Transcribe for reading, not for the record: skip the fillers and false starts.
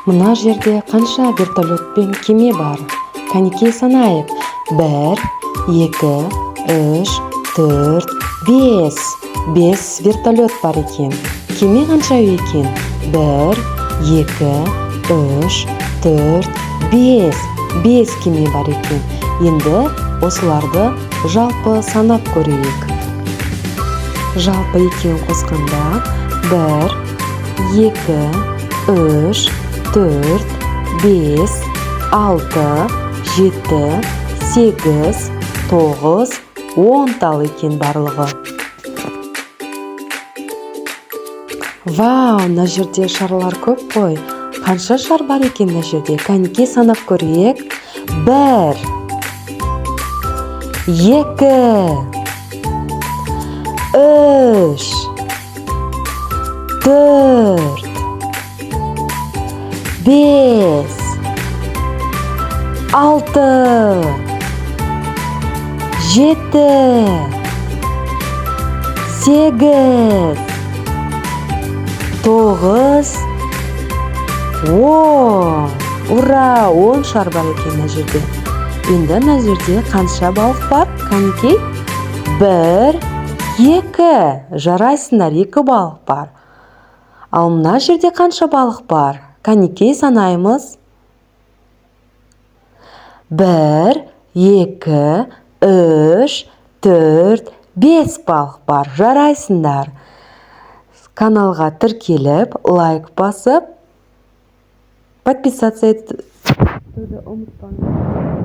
Мына жерде канча вертолет пен кеме бар? Канекей санайык. 1, 2, 3, 4, 5. 5 вертолет бар екен. Кеме канча екен? 1, 2, 3, 4, 5. 5 кеме бар екен. Енді осыларды жалпы санап көрейік. Жалпы екеуін қосқанда 1, 2, 3, 4, 5, 6, 7, 8, 9, 10 тал екен барлығы. Вау, мына жерде шарлар көп қой. Қанша шар бар екен мына жерде? Кәнекей санап көрейік. 1, 2, 3, 4, 5, 6, 7, 8, 9, 10. Ура! 10 шар бар екен мына жерде. Енді мына жерде қанша балық бар? Қанекей? 1, 2. Жарайсыңдар, 2 балық бар. Ал мына жерде қанша балық бар? Қанекей санаймыз. 1, 2, 3, 4, 5 балық бар. Жарайсыңдар. Каналға тіркеліп, лайк басып, подписаться етуді ұмытпаңыз.